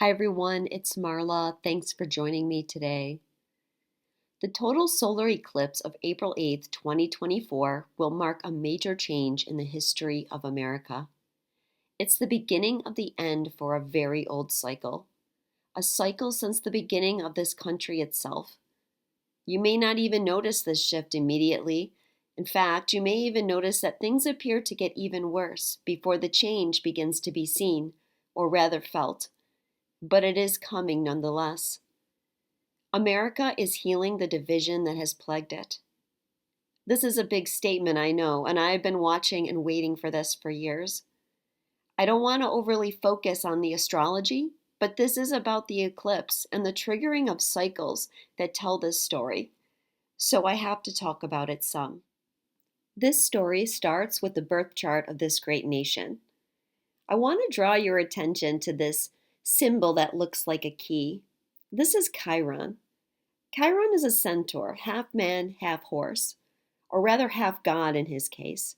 Hi everyone, it's Marla. Thanks for joining me today. The total solar eclipse of April 8th, 2024 will mark a major change in the history of America. It's the beginning of the end for a very old cycle, a cycle since the beginning of this country itself. You may not even notice this shift immediately. In fact, you may even notice that things appear to get even worse before the change begins to be seen, or rather felt. But it is coming nonetheless. America is healing the division that has plagued it. This is a big statement, I know, and I've been watching and waiting for this for years. I don't want to overly focus on the astrology, but this is about the eclipse and the triggering of cycles that tell this story, so I have to talk about it some. This story starts with the birth chart of this great nation. I want to draw your attention to this symbol that looks like a key. This is Chiron. Chiron is a centaur, half man, half horse, or rather half god in his case.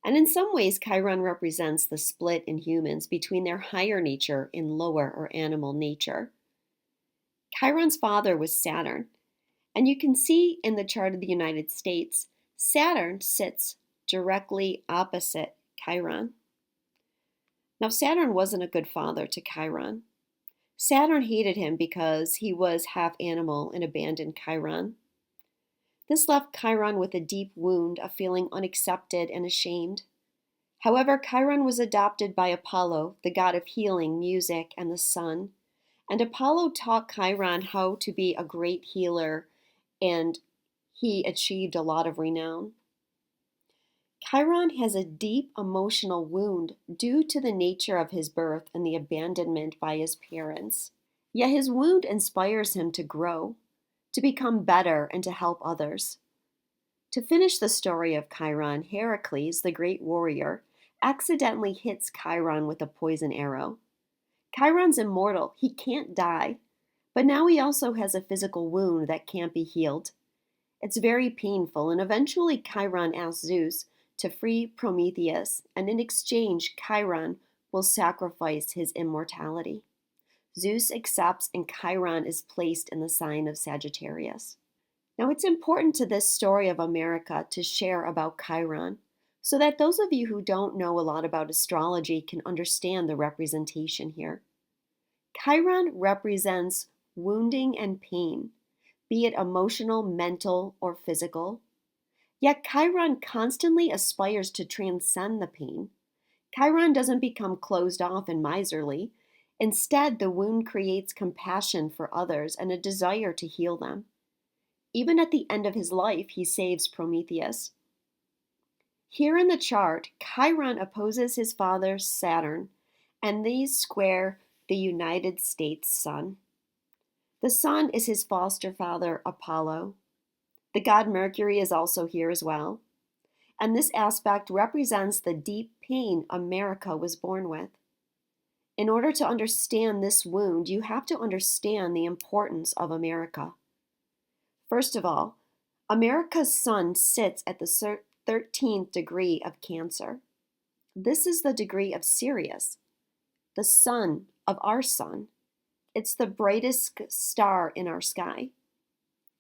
And in some ways, Chiron represents the split in humans between their higher nature and lower or animal nature. Chiron's father was Saturn, and you can see in the chart of the United States, Saturn sits directly opposite Chiron. Now, Saturn wasn't a good father to Chiron. Saturn hated him because he was half animal and abandoned Chiron. This left Chiron with a deep wound of feeling unaccepted and ashamed. However, Chiron was adopted by Apollo, the god of healing, music, and the sun. And Apollo taught Chiron how to be a great healer, and he achieved a lot of renown. Chiron has a deep emotional wound due to the nature of his birth and the abandonment by his parents. Yet his wound inspires him to grow, to become better, and to help others. To finish the story of Chiron, Heracles, the great warrior, accidentally hits Chiron with a poison arrow. Chiron's immortal, he can't die, but now he also has a physical wound that can't be healed. It's very painful, and eventually Chiron asks Zeus to free Prometheus, and in exchange, Chiron will sacrifice his immortality. Zeus accepts, and Chiron is placed in the sign of Sagittarius. Now, it's important to this story of America to share about Chiron, so that those of you who don't know a lot about astrology can understand the representation here. Chiron represents wounding and pain, be it emotional, mental, or physical. Yet Chiron constantly aspires to transcend the pain. Chiron doesn't become closed off and miserly. Instead, the wound creates compassion for others and a desire to heal them. Even at the end of his life, he saves Prometheus. Here in the chart, Chiron opposes his father Saturn, and these square the United States sun. The sun is his foster father, Apollo. The god Mercury is also here as well. And this aspect represents the deep pain America was born with. In order to understand this wound, you have to understand the importance of America. First of all, America's sun sits at the 13th degree of Cancer. This is the degree of Sirius, the sun of our sun. It's the brightest star in our sky.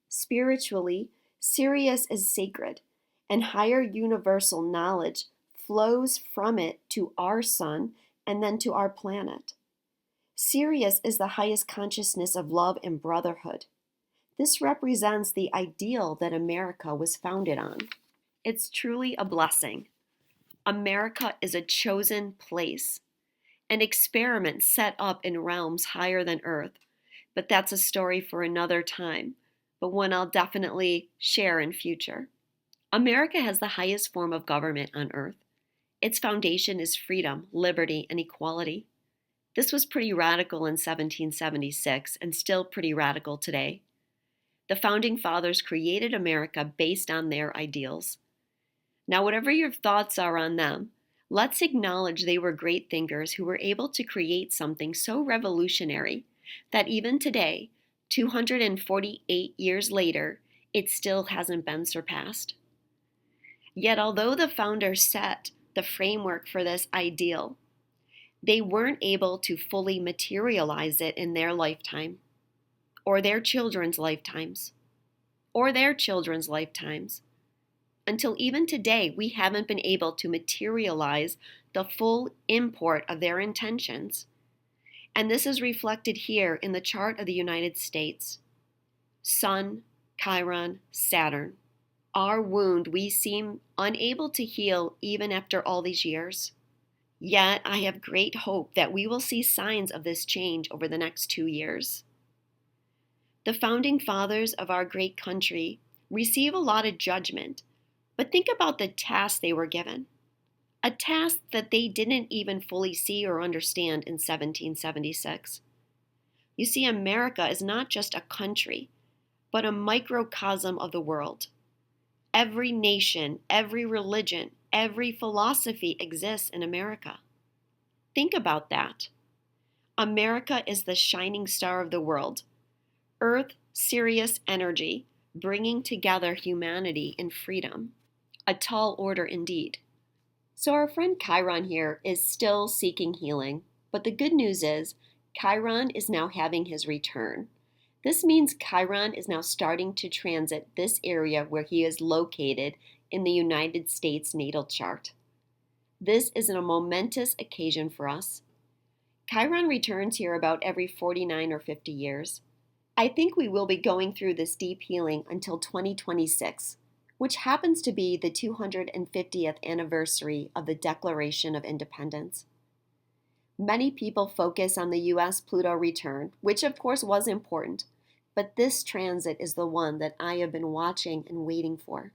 Spiritually, Sirius is sacred, and higher universal knowledge flows from it to our sun and then to our planet. Sirius is the highest consciousness of love and brotherhood. This represents the ideal that America was founded on. It's truly a blessing. America is a chosen place, an experiment set up in realms higher than Earth, but that's a story for another time, but one I'll definitely share in future. America has the highest form of government on Earth. Its foundation is freedom, liberty, and equality. This was pretty radical in 1776 and still pretty radical today. The Founding Fathers created America based on their ideals. Now, whatever your thoughts are on them, let's acknowledge they were great thinkers who were able to create something so revolutionary that even today, 248 years later, it still hasn't been surpassed. Yet, although the founders set the framework for this ideal, They weren't able to fully materialize it in their lifetime, or their children's lifetimes, or their children's lifetimes. Until even today, we haven't been able to materialize the full import of their intentions. And this is reflected here in the chart of the United States. Sun, Chiron, Saturn. Our wound we seem unable to heal even after all these years. Yet I have great hope that we will see signs of this change over the next 2 years. The founding fathers of our great country receive a lot of judgment, but think about the task they were given. A task that they didn't even fully see or understand in 1776. You see, America is not just a country, but a microcosm of the world. Every nation, every religion, every philosophy exists in America. Think about that. America is the shining star of the world. Earth, Sirius energy, bringing together humanity in freedom. A tall order indeed. So our friend Chiron here is still seeking healing, but the good news is Chiron is now having his return. This means Chiron is now starting to transit this area where he is located in the United States natal chart. This is a momentous occasion for us. Chiron returns here about every 49 or 50 years. I think we will be going through this deep healing until 2026, which happens to be the 250th anniversary of the Declaration of Independence. Many people focus on the U.S. Pluto return, which of course was important, but this transit is the one that I have been watching and waiting for.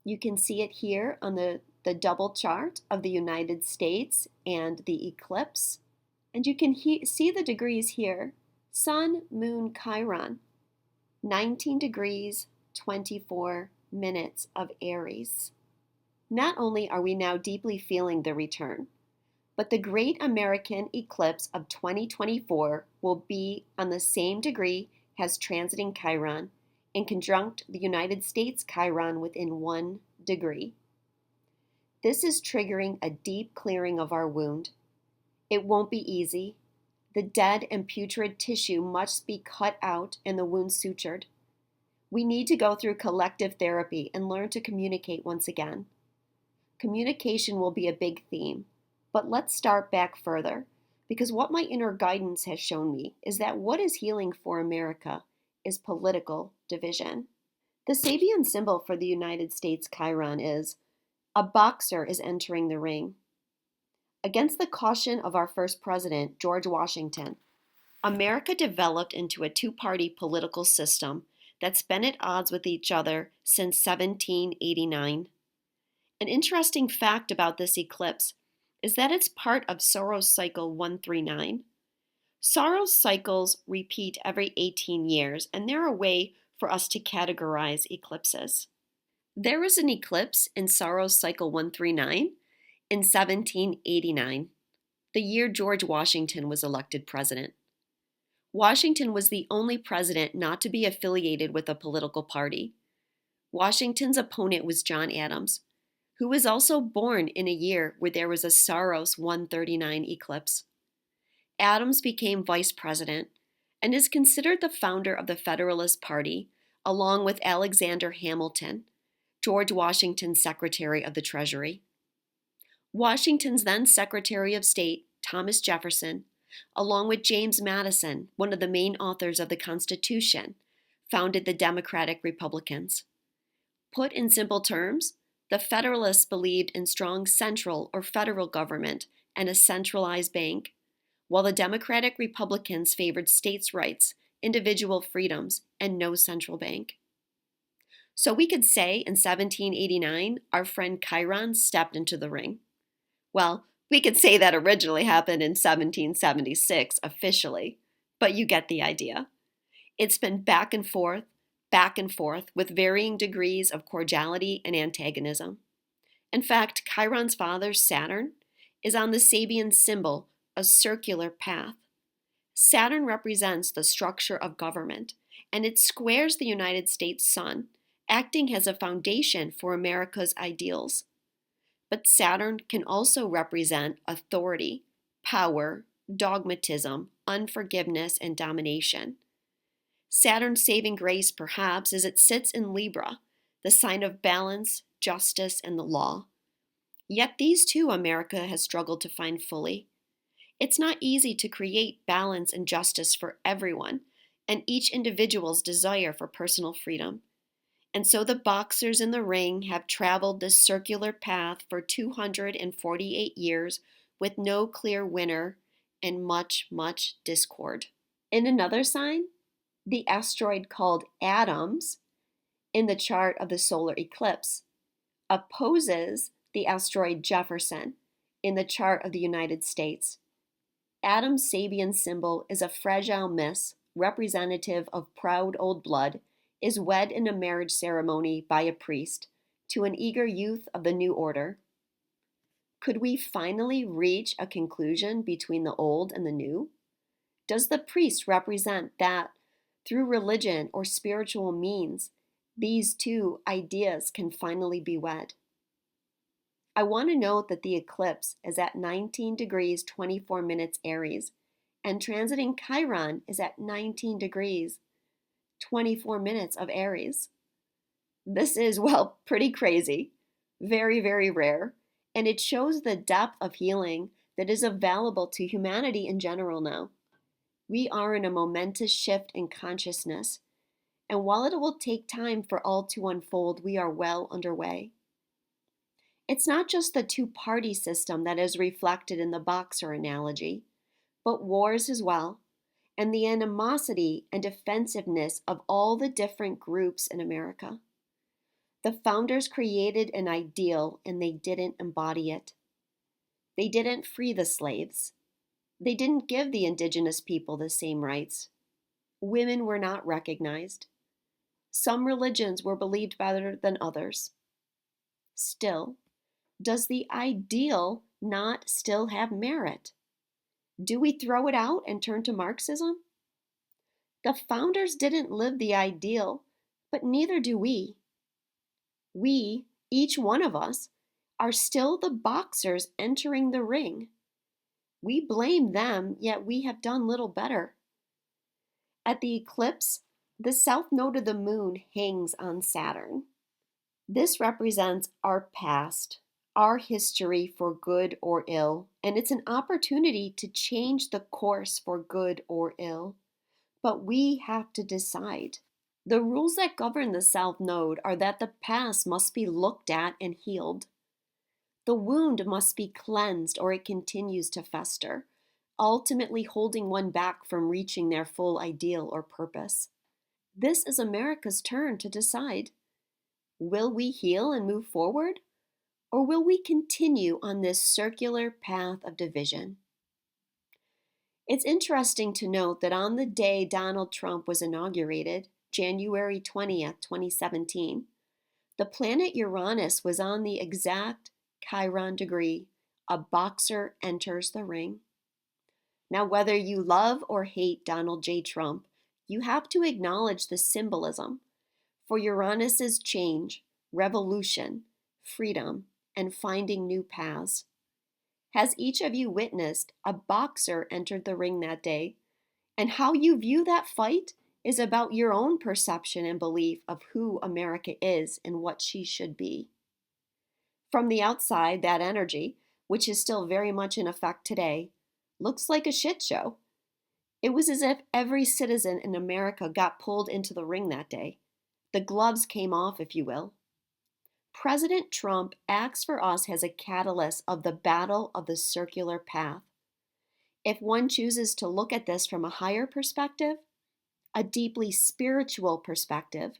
You can see it here on the double chart of the United States and the eclipse, and you can see the degrees here. Sun, Moon, Chiron, 19 degrees, 24 minutes of Aries. Not only are we now deeply feeling the return, but the great American eclipse of 2024 will be on the same degree as transiting Chiron and conjunct the United States Chiron within 1 degree. This is triggering a deep clearing of our wound. It won't be easy. The dead and putrid tissue must be cut out and the wound sutured. We need to go through collective therapy and learn to communicate once again. Communication will be a big theme, but let's start back further, because what my inner guidance has shown me is that what is healing for America is political division. The Sabian symbol for the United States Chiron is a boxer is entering the ring. Against the caution of our first president, George Washington, America developed into a two-party political system that's been at odds with each other since 1789. An interesting fact about this eclipse is that it's part of Saros cycle 139. Saros cycles repeat every 18 years, and they're a way for us to categorize eclipses. There was an eclipse in Saros cycle 139 in 1789, the year George Washington was elected president. Washington was the only president not to be affiliated with a political party. Washington's opponent was John Adams, who was also born in a year where there was a Saros 139 eclipse. Adams became vice president and is considered the founder of the Federalist Party, along with Alexander Hamilton, George Washington's Secretary of the Treasury. Washington's then Secretary of State, Thomas Jefferson, along with James Madison, one of the main authors of the Constitution, founded the Democratic Republicans. Put in simple terms, the Federalists believed in strong central or federal government and a centralized bank, while the Democratic Republicans favored states' rights, individual freedoms, and no central bank. So we could say in 1789, our friend Chiron stepped into the ring. Well, we could say that originally happened in 1776 officially, but you get the idea. It's been back and forth with varying degrees of cordiality and antagonism. In fact, Chiron's father, Saturn, is on the Sabian symbol, a circular path. Saturn represents the structure of government, and it squares the United States sun, acting as a foundation for America's ideals. But Saturn can also represent authority, power, dogmatism, unforgiveness, and domination. Saturn's saving grace, perhaps, is it sits in Libra, the sign of balance, justice, and the law. Yet these too America has struggled to find fully. It's not easy to create balance and justice for everyone and each individual's desire for personal freedom. And so the boxers in the ring have traveled this circular path for 248 years with no clear winner and much, much discord. In another sign, the asteroid called Adams in the chart of the solar eclipse opposes the asteroid Jefferson in the chart of the United States. Adam's Sabian symbol is a fragile miss, representative of proud old blood, is wed in a marriage ceremony by a priest to an eager youth of the new order. Could we finally reach a conclusion between the old and the new? Does the priest represent that through religion or spiritual means, these two ideas can finally be wed? I want to note that the eclipse is at 19 degrees 24 minutes Aries, and transiting Chiron is at 19 degrees 24 minutes of Aries. This is, well, pretty crazy, very, very rare, and it shows the depth of healing that is available to humanity in general now. We are in a momentous shift in consciousness, and while it will take time for all to unfold, we are well underway. It's not just the two-party system that is reflected in the boxer analogy, but wars as well, and the animosity and defensiveness of all the different groups in America. The founders created an ideal and they didn't embody it. They didn't free the slaves. They didn't give the indigenous people the same rights. Women were not recognized. Some religions were believed better than others. Still, does the ideal not still have merit? Do we throw it out and turn to Marxism? The founders didn't live the ideal, but neither do we. We, each one of us, are still the boxers entering the ring. We blame them, yet we have done little better. At the eclipse, the south node of the moon hangs on Saturn. This represents our past, our history for good or ill, and it's an opportunity to change the course for good or ill. But we have to decide. The rules that govern the South Node are that the past must be looked at and healed. The wound must be cleansed or it continues to fester, ultimately holding one back from reaching their full ideal or purpose. This is America's turn to decide. Will we heal and move forward? Or will we continue on this circular path of division? It's interesting to note that on the day Donald Trump was inaugurated, January 20th, 2017, the planet Uranus was on the exact Chiron degree. A boxer enters the ring. Now, whether you love or hate Donald J. Trump, you have to acknowledge the symbolism for Uranus's change, revolution, freedom, and finding new paths. Has each of you witnessed a boxer entered the ring that day? And how you view that fight is about your own perception and belief of who America is and what she should be. From the outside, that energy, which is still very much in effect today, looks like a shit show. It was as if every citizen in America got pulled into the ring that day. The gloves came off, if you will. President Trump acts for us as a catalyst of the battle of the circular path. If one chooses to look at this from a higher perspective, a deeply spiritual perspective,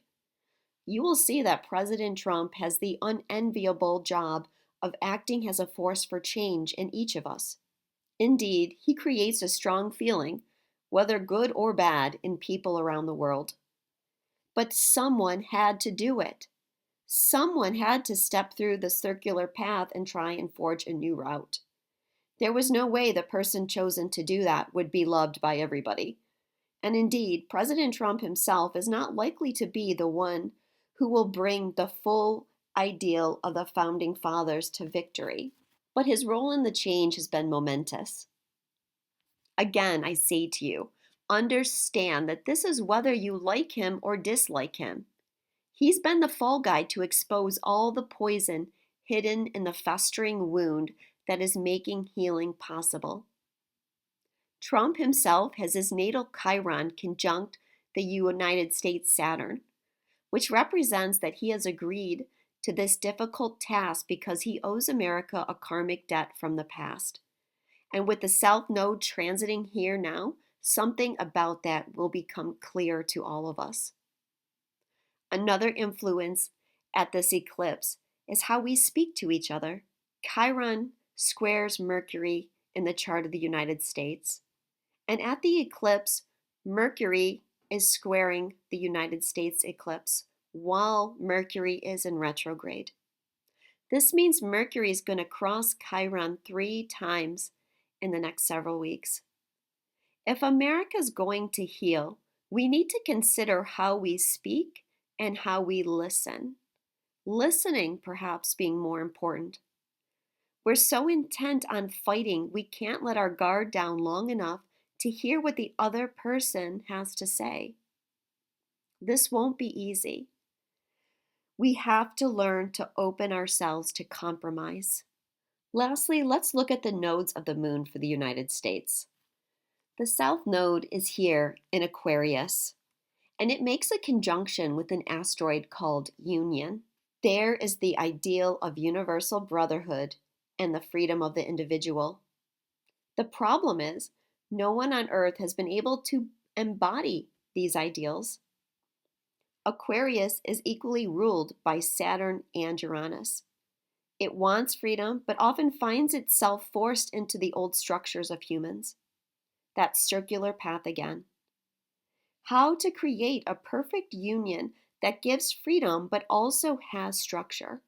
you will see that President Trump has the unenviable job of acting as a force for change in each of us. Indeed, he creates a strong feeling, whether good or bad, in people around the world. But someone had to do it. Someone had to step through the circular path and try and forge a new route. There was no way the person chosen to do that would be loved by everybody. And indeed, President Trump himself is not likely to be the one who will bring the full ideal of the founding fathers to victory. But his role in the change has been momentous. Again, I say to you, understand that this is whether you like him or dislike him. He's been the fall guy to expose all the poison hidden in the festering wound that is making healing possible. Trump himself has his natal Chiron conjunct the United States Saturn, which represents that he has agreed to this difficult task because he owes America a karmic debt from the past. And with the South Node transiting here now, something about that will become clear to all of us. Another influence at this eclipse is how we speak to each other. Chiron squares Mercury in the chart of the United States, and at the eclipse, Mercury is squaring the United States eclipse while Mercury is in retrograde. This means Mercury is going to cross Chiron 3 times in the next several weeks. If America is going to heal, we need to consider how we speak and how we listen. Listening, perhaps, being more important. We're so intent on fighting, we can't let our guard down long enough to hear what the other person has to say. This won't be easy. We have to learn to open ourselves to compromise. Lastly, let's look at the nodes of the moon for the United States. The South Node is here in Aquarius, and it makes a conjunction with an asteroid called Union. There is the ideal of universal brotherhood and the freedom of the individual. The problem is, no one on Earth has been able to embody these ideals. Aquarius is equally ruled by Saturn and Uranus. It wants freedom, but often finds itself forced into the old structures of humans. That circular path again. How to create a perfect union that gives freedom but also has structure.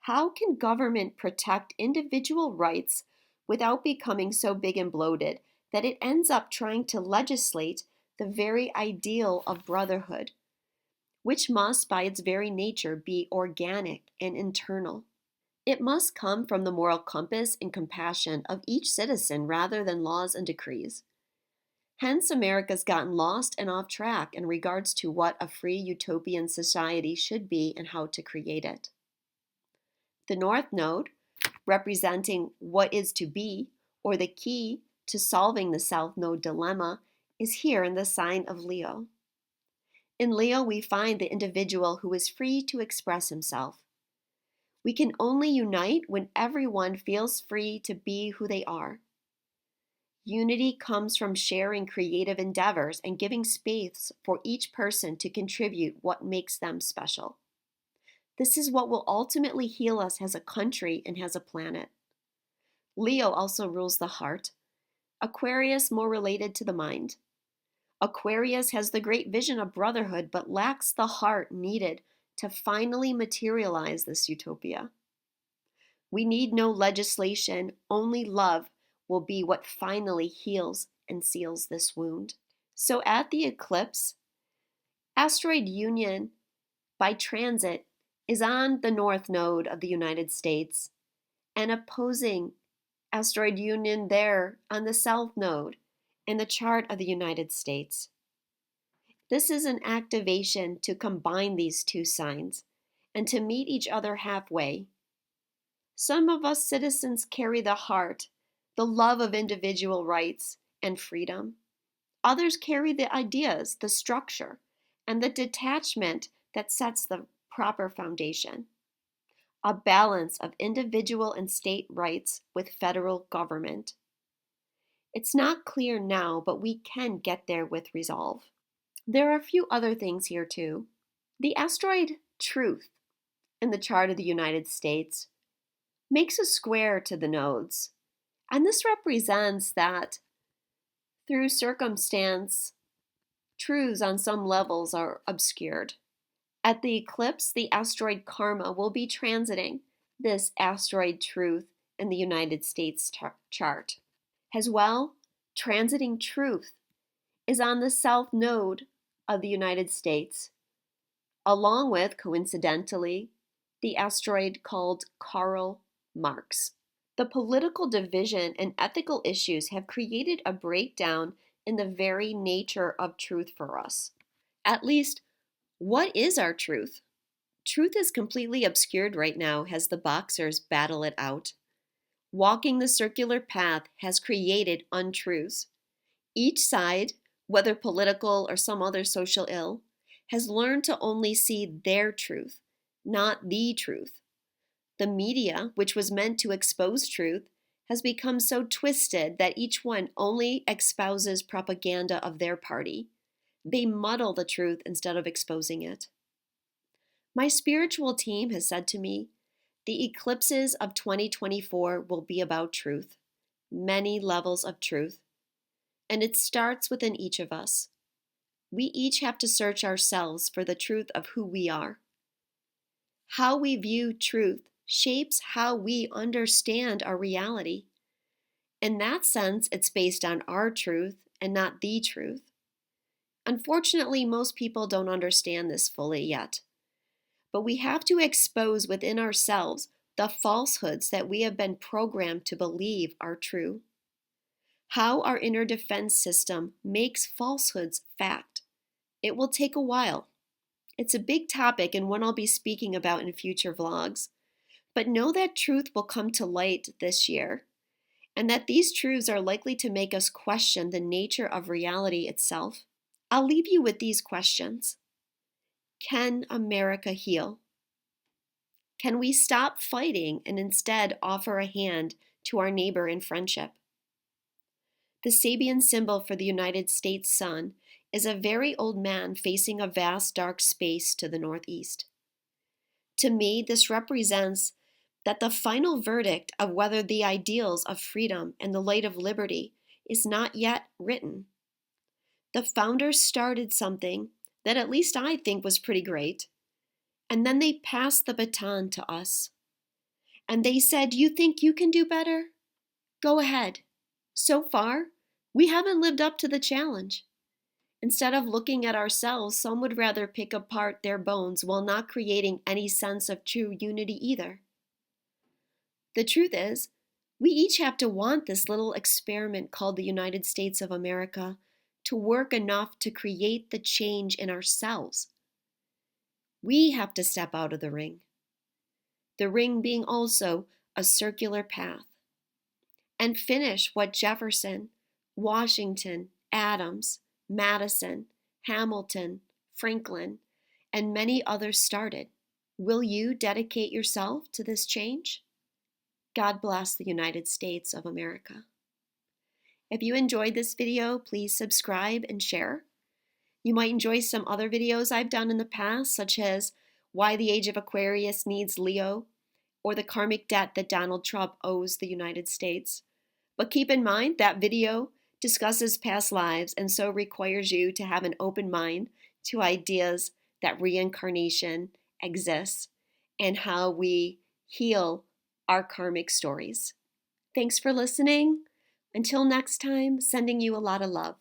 How can government protect individual rights without becoming so big and bloated that it ends up trying to legislate the very ideal of brotherhood, which must by its very nature be organic and internal? It must come from the moral compass and compassion of each citizen rather than laws and decrees. Hence, America's gotten lost and off track in regards to what a free utopian society should be and how to create it. The North Node, representing what is to be, or the key to solving the South Node dilemma, is here in the sign of Leo. In Leo, we find the individual who is free to express himself. We can only unite when everyone feels free to be who they are. Unity comes from sharing creative endeavors and giving space for each person to contribute what makes them special. This is what will ultimately heal us as a country and as a planet. Leo also rules the heart. Aquarius more related to the mind. Aquarius has the great vision of brotherhood but lacks the heart needed to finally materialize this utopia. We need no legislation, only love will be what finally heals and seals this wound. So at the eclipse, asteroid Union by transit is on the North Node of the United States and opposing asteroid Union there on the South Node in the chart of the United States. This is an activation to combine these two signs and to meet each other halfway. Some of us citizens carry the heart, the love of individual rights and freedom. Others carry the ideas, the structure, and the detachment that sets the proper foundation. A balance of individual and state rights with federal government. It's not clear now, but we can get there with resolve. There are a few other things here too. The asteroid Truth in the chart of the United States makes a square to the nodes, and this represents that through circumstance, truths on some levels are obscured. At the eclipse, the asteroid Karma will be transiting this asteroid Truth in the United States chart. As well, transiting Truth is on the South Node of the United States, along with, coincidentally, the asteroid called Karl Marx. The political division and ethical issues have created a breakdown in the very nature of truth for us. At least, what is our truth? Truth is completely obscured right now as the boxers battle it out. Walking the circular path has created untruths. Each side, whether political or some other social ill, has learned to only see their truth, not the truth. The media, which was meant to expose truth, has become so twisted that each one only espouses propaganda of their party. They muddle the truth instead of exposing it. My spiritual team has said to me, the eclipses of 2024 will be about truth, many levels of truth, and it starts within each of us. We each have to search ourselves for the truth of who we are. How we view truth shapes how we understand our reality. In that sense, it's based on our truth and not the truth. Unfortunately, most people don't understand this fully yet. But we have to expose within ourselves the falsehoods that we have been programmed to believe are true. How our inner defense system makes falsehoods fact. It will take a while. It's a big topic and one I'll be speaking about in future vlogs. But know that truth will come to light this year, and that these truths are likely to make us question the nature of reality itself. I'll leave you with these questions. Can America heal? Can we stop fighting and instead offer a hand to our neighbor in friendship? The Sabian symbol for the United States sun is a very old man facing a vast dark space to the northeast. To me, this represents that the final verdict of whether the ideals of freedom and the light of liberty is not yet written. The founders started something that at least I think was pretty great, and then they passed the baton to us. And they said, you think you can do better? Go ahead. So far, we haven't lived up to the challenge. Instead of looking at ourselves, some would rather pick apart their bones while not creating any sense of true unity either. The truth is, we each have to want this little experiment called the United States of America to work enough to create the change in ourselves. We have to step out of the ring being also a circular path, and finish what Jefferson, Washington, Adams, Madison, Hamilton, Franklin, and many others started. Will you dedicate yourself to this change? God bless the United States of America. If you enjoyed this video, please subscribe and share. You might enjoy some other videos I've done in the past, such as Why the Age of Aquarius Needs Leo, or the karmic debt that Donald Trump owes the United States. But keep in mind that video discusses past lives and so requires you to have an open mind to ideas that reincarnation exists and how we heal our karmic stories. Thanks for listening. Until next time, sending you a lot of love.